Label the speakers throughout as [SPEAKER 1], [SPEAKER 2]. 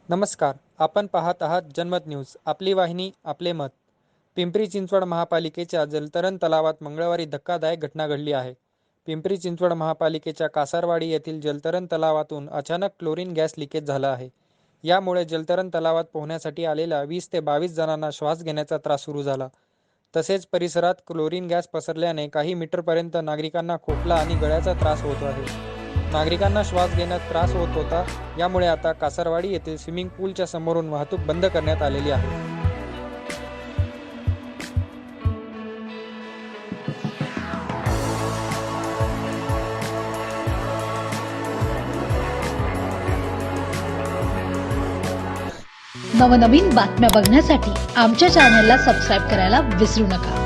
[SPEAKER 1] नमस्कार. आपण पाहत आहात जनमत न्यूज. आपली वाहिनी, आपले मत. पिंपरी चिंचवड महापालिकेच्या जलतरण तलावात मंगळवारी धक्कादायक घटना घडली आहे. पिंपरी चिंचवड महापालिकेच्या कासारवाडी येथील जलतरण तलावातून अचानक क्लोरीन गॅस लिकेज झाला आहे. यामुळे जलतरण तलावात पोहण्यासाठी आलेल्या 20 ते 22 जणांना श्वास घेण्याचा त्रास सुरू झाला. तसेच परिसरात क्लोरीन गॅस पसरल्याने काही मीटरपर्यंत नागरिकांना खोकला आणि गळ्याचा त्रास होत आहे. नागरिकांना श्वास घेण्यात त्रास होत होता. यामुळे आता कासारवाडी येथील स्विमिंग पूलच्या समोरून वाहतूक बंद करण्यात आलेली आहे.
[SPEAKER 2] नवनवीन बातम्या बघण्यासाठी आमच्या चॅनलला सबस्क्राईब करायला विसरू नका.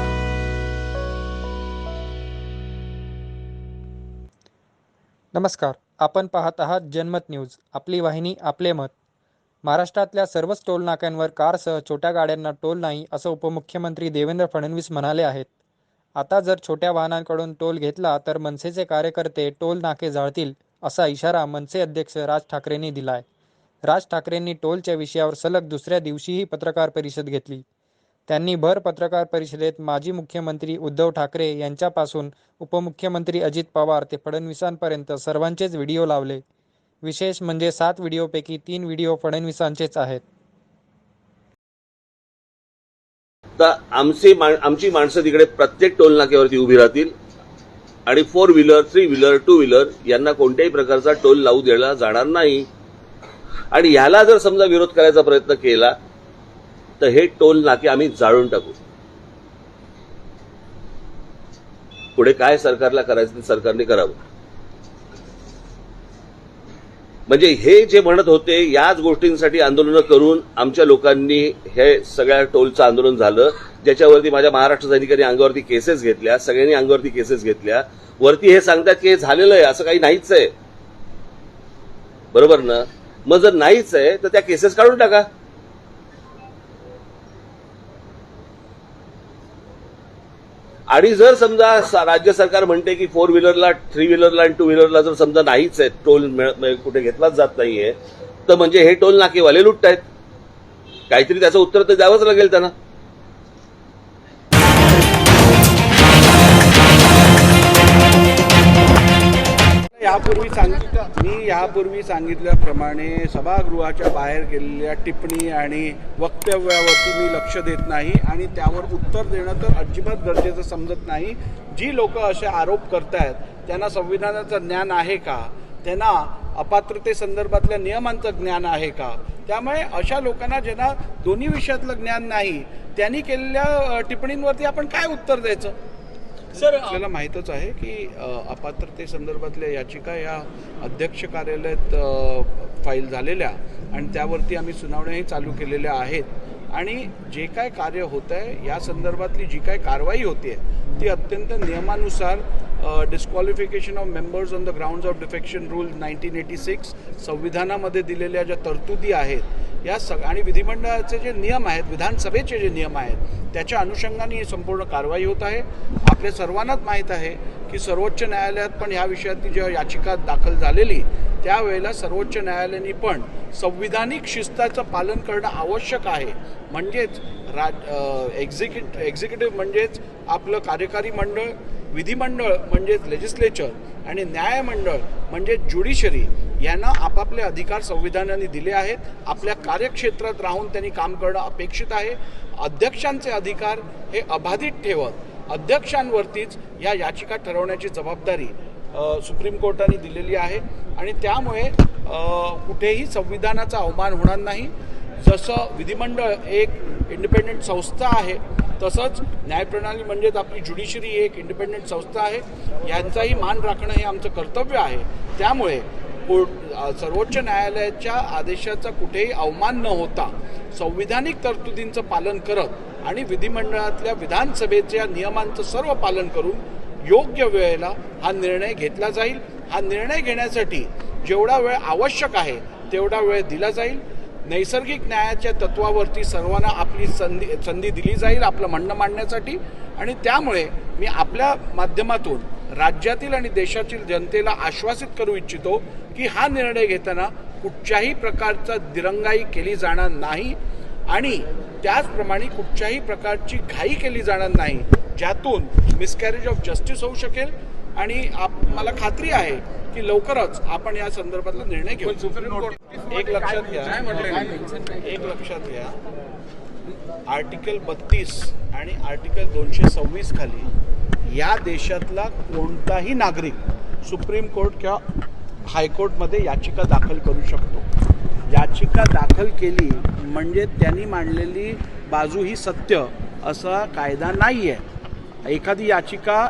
[SPEAKER 1] नमस्कार. आपण पाहत आहात जनमत न्यूज. आपली वाहिनी, आपले मत. महाराष्ट्रातल्या सर्वच टोल नाक्यांवर कारसह छोट्या गाड्यांना टोल नाही असं उपमुख्यमंत्री देवेंद्र फडणवीस म्हणाले आहेत. आता जर छोट्या वाहनांकडून टोल घेतला तर मनसेचे कार्यकर्ते टोल नाके जाळतील असा इशारा मनसे अध्यक्ष राज ठाकरेंनी दिलाय. राज ठाकरेंनी टोलच्या विषयावर सलग दुसऱ्या दिवशीही पत्रकार परिषद घेतली. त्यांनी भर पत्रकार परिषदेत माजी मुख्यमंत्री उद्धव ठाकरे यांच्यापासून उपमुख्यमंत्री अजित पवार ते फडणवीसांपर्यंत सर्वांचेच व्हिडिओ लावले. विशेष म्हणजे 7 व्हिडिओपैकी 3 व्हिडिओ फडणवीसांचेच आहेत.
[SPEAKER 3] तर आमची माणसं तिकडे प्रत्येक टोल नाक्यावरती उभी राहतील आणि 4 व्हीलर, 3 व्हीलर, 2 व्हीलर यांना कोणत्याही प्रकारचा टोल लावू दिला जाणार नाही. आणि याला जर समजा विरोध करायचा प्रयत्न केला तर हे टोल नाके आम्ही जाळून टाकू. पुढे काय सरकारला करायचं ते सरकारने करावं. म्हणजे हे जे म्हणत होते याच गोष्टींसाठी आंदोलनं करून आमच्या लोकांनी हे सगळ्या टोलचं आंदोलन झालं, ज्याच्यावरती माझ्या महाराष्ट्र सैनिकांनी अंगावरती केसेस घेतल्या, सगळ्यांनी अंगावरती केसेस घेतल्या. वरती हे सांगतात की हे झालेलं आहे, असं काही नाहीच आहे. बरोबर ना? मग जर नाहीच आहे तर त्या केसेस काढून टाका. आणि जर समजा राज्य सरकार म्हणते की 4 व्हीलरला, 3 व्हीलरला आणि 2 व्हीलरला जर समजा नाहीच आहे, टोल कुठे घेतलाच जात नाहीये, तर म्हणजे हे टोल नाकेवाले लुटतायत. काहीतरी त्याचं उत्तर तर द्यावंच लागेल त्यांना.
[SPEAKER 4] यापूर्वी सांगितल्याप्रमाणे सभागृहाच्या बाहेर केलेल्या टिप्पणी आणि वक्तव्यावरती मी लक्ष देत नाही आणि त्यावर उत्तर देणं तर अजिबात गरजेचं समजत नाही. जी लोक असे आरोप करतायत त्यांना संविधानाचं ज्ञान आहे का? त्यांना अपात्रतेसंदर्भातल्या नियमांचं ज्ञान आहे का? त्यामुळे अशा लोकांना ज्यांना दोन्ही विषयातलं ज्ञान नाही त्यांनी केलेल्या टिप्पणींवरती आपण काय उत्तर द्यायचं? सर, आपल्याला माहीतच आहे की अपात्रतेसंदर्भातल्या याचिका या अध्यक्ष कार्यालयात फाईल झालेल्या आणि त्यावरती आम्ही सुनावण्याही चालू केलेल्या आहेत. आणि जे काय कार्य होत आहे या संदर्भातली जी काय कारवाई होते ती अत्यंत नियमानुसार disqualification of members on the grounds of defection rule 1986 संविधानामध्ये दिलेल्या ज्या तरतुदी आहेत या आणि विधिमंडळाचे जे नियम आहेत, विधानसभेचे जे नियम आहेत त्याच्या अनुषंगाने ही संपूर्ण कारवाई होत आहे. आपल्या सर्वांनाच माहीत आहे की सर्वोच्च न्यायालयात पण ह्या विषयातली जेव्हा याचिका दाखल झालेली त्यावेळेला सर्वोच्च न्यायालयाने पण संविधानिक शिस्ताचं पालन करणं आवश्यक आहे. म्हणजेच एक्झिक्युटिव्ह म्हणजेच आपलं कार्यकारी मंडळ, विधिमंडळ म्हणजेच लेजिस्लेचर आणि न्यायमंडळ म्हणजे ज्युडिशरी यांना आपापले अधिकार संविधानाने दिले आहेत. आपल्या कार्यक्षेत्रात राहून त्यांनी काम करणं अपेक्षित आहे. अध्यक्षांचे अधिकार हे अबाधित ठेवत अध्यक्षांवरतीच या याचिका ठरवण्याची जबाबदारी सुप्रीम कोर्टाने दिलेली आहे आणि त्यामुळे कुठेही संविधानाचा अवमान होणार नाही. जसं विधिमंडळ एक इंडिपेंडेंट संस्था आहे तसंच न्यायप्रणाली म्हणजेच आपली ज्युडिशरी एक इंडिपेंडेंट संस्था आहे. यांचाही मान राखणं हे आमचं कर्तव्य आहे. त्यामुळे सर्वोच्च न्यायालयाच्या आदेशाचा कुठेही अवमान न होता संविधानिक तरतुदींचं पालन करत आणि विधिमंडळातल्या विधानसभेच्या नियमांचं सर्व पालन करून योग्य वेळेला हा निर्णय घेतला जाईल. हा निर्णय घेण्यासाठी जेवढा वेळ आवश्यक आहे तेवढा वेळ दिला जाईल. नैसर्गिक न्यायाच्या तत्वावरती सर्वांना आपली संधी दिली जाईल आपलं म्हणणं मांडण्यासाठी. आणि त्यामुळे मी आपल्या माध्यमातून राज्यातील आणि देशातील जनतेला आश्वासित करू इच्छितो की हा निर्णय घेताना कुठच्याही प्रकारचा दिरंगाई केली जाणार नाही आणि त्याचप्रमाणे कुठच्याही प्रकारची घाई केली जाणार नाही, ज्यातून मिसकॅरेज ऑफ जस्टिस होऊ शकेल. आणि मला खात्री आहे की लवकरच आपण या संदर्भातला निर्णय घेऊ. एक लक्षात घ्या, आर्टिकल 32 आणि आर्टिकल 226 खाली या देशातला कोणताही नागरिक सुप्रीम कोर्ट किंवा हायकोर्टमध्ये याचिका दाखल करू शकतो. याचिका दाखल केली म्हणजे त्यांनी मांडलेली बाजू ही सत्य असा कायदा नाही आहे. एखादी याचिका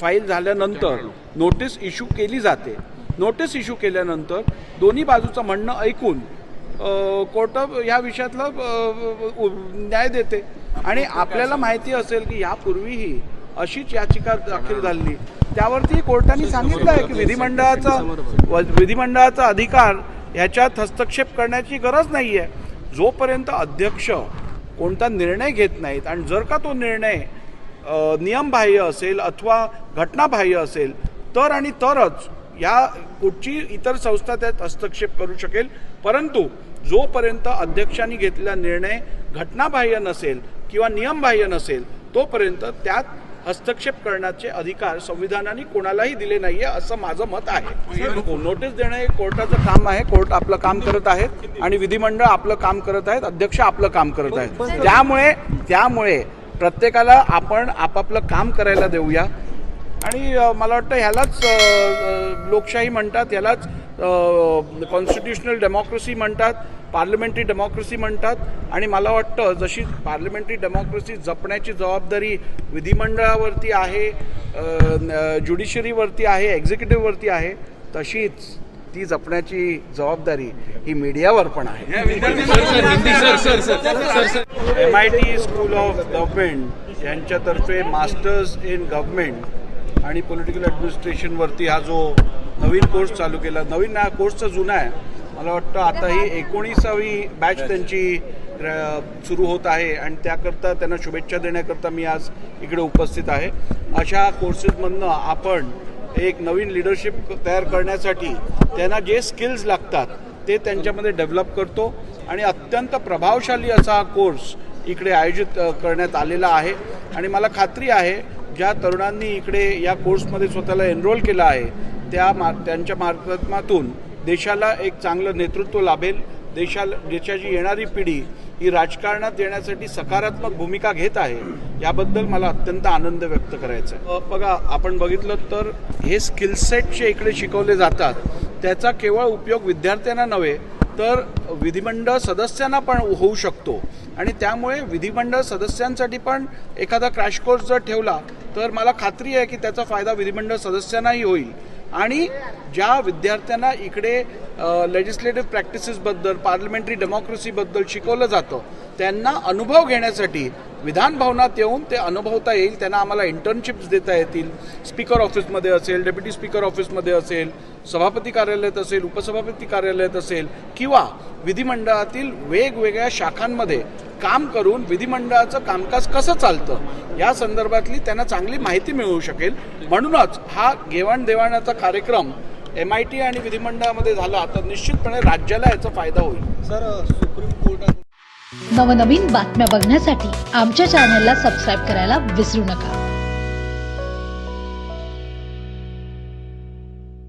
[SPEAKER 4] फाईल झाल्यानंतर नोटीस इश्यू केली जाते. नोटीस इश्यू केल्यानंतर दोन्ही बाजूचं म्हणणं ऐकून कोर्ट ह्या विषयातला न्याय देते. आणि आपल्याला माहिती असेल की यापूर्वीही अशीच याचिका दाखल झाली, त्यावरती कोर्टाने सांगितलं आहे की विधिमंडळाचा अधिकार ह्याच्यात हस्तक्षेप करण्याची गरज नाही आहे. जोपर्यंत अध्यक्ष कोणता निर्णय घेत नाहीत आणि जर का तो निर्णय नियमबाह्य असेल अथवा घटनाबाह्य असेल तर आणि तरच या कुठची इतर संस्था त्यात हस्तक्षेप करू शकेल. परंतु जोपर्यंत अध्यक्षांनी घेतलेला निर्णय घटनाबाह्य नसेल किंवा नियमबाह्य नसेल तोपर्यंत त्यात हस्तक्षेप करण्याचे अधिकार संविधानाने कोणालाही दिले नाहीये असं माझं मत आहे. नोटीस देणं हे कोर्टाचं काम आहे. कोर्ट आपलं काम करत आहेत आणि विधिमंडळ आपलं काम करत आहेत, अध्यक्ष आपलं काम करत आहेत. त्यामुळे प्रत्येकाला आपण आपापलं काम करायला देऊया. आणि मला वाटतं ह्यालाच लोकशाही म्हणतात, ह्यालाच कॉन्स्टिट्युशनल डेमोक्रेसी म्हणतात, पार्लमेंटरी डेमोक्रेसी म्हणतात. आणि मला वाटतं जशी पार्लमेंटरी डेमोक्रेसी जपण्याची जबाबदारी विधिमंडळावरती आहे, ज्युडिशरीवरती आहे, एक्झिक्युटिव्हवरती आहे, तशीच ती जपण्याची जबाबदारी ही मीडियावर पण आहे. MIT स्कूल ऑफ गव्हर्नमेंट यांच्यातर्फे मास्टर्स इन गव्हर्नमेंट आणि पॉलिटिकल ॲडमिनिस्ट्रेशनवरती हा जो नवीन कोर्स चालू केला, नवीन हा कोर्सचा जुना आहे, मला वाटतं आता ही 19वी बॅच त्यांची सुरू होत आहे आणि त्याकरता त्यांना शुभेच्छा देण्याकरता मी आज इकडे उपस्थित आहे. अशा कोर्सेसमधनं आपण एक नवीन लिडरशिप तयार करण्यासाठी त्यांना जे स्किल्स लागतात ते त्यांच्यामध्ये डेव्हलप करतो आणि अत्यंत प्रभावशाली असा हा कोर्स इकडे आयोजित करण्यात आलेला आहे. आणि मला खात्री आहे ज्या तरुणांनी इकडे या कोर्समध्ये स्वतःला एनरोल केलं आहे त्यांच्या माध्यमातून देशाला एक चांगलं नेतृत्व लाभेल. देशाची येणारी पिढी ही राजकारणात येण्यासाठी सकारात्मक भूमिका घेत आहे, याबद्दल मला अत्यंत आनंद व्यक्त करायचा आहे. बघा, आपण बघितलं तर हे स्किलसेट जे इकडे शिकवले जातात त्याचा केवळ उपयोग विद्यार्थ्यांना नव्हे तर विधिमंडळ सदस्यांना पण होऊ शकतो. आणि त्यामुळे विधिमंडळ सदस्यांसाठी पण एखादा क्रॅश कोर्स जर ठेवला तर मला खात्री आहे की त्याचा फायदा विधिमंडळ सदस्यांनाही होईल. आणि ज्या विद्यार्थ्यांना इकडे लेजिस्लेटिव्ह प्रॅक्टिसेसबद्दल, पार्लमेंटरी डेमोक्रेसीबद्दल शिकवलं जातं त्यांना अनुभव घेण्यासाठी विधान भवनात येऊन ते अनुभवता येईल. त्यांना आम्हाला इंटर्नशिप्स देता येतील. स्पीकर ऑफिसमध्ये असेल, डेप्युटी स्पीकर ऑफिसमध्ये असेल, सभापती कार्यालयात असेल, उपसभापती कार्यालयात असेल किंवा विधिमंडळातील वेगवेगळ्या शाखांमध्ये काम करून विधिमंडळाचं कामकाज कसं चालतं या संदर्भातली त्यांना चांगली माहिती मिळू शकेल. म्हणूनच हा घेवाणदेवाणाचा कार्यक्रम MIT आणि विधिमंडळामध्ये झाला तर निश्चितपणे राज्याला याचा फायदा होईल.
[SPEAKER 5] सर, सुप्रीम कोर्टात
[SPEAKER 2] नवनवीन बातम्या बघण्यासाठी आमच्या चॅनलला सबस्क्राईब करायला विसरू नका.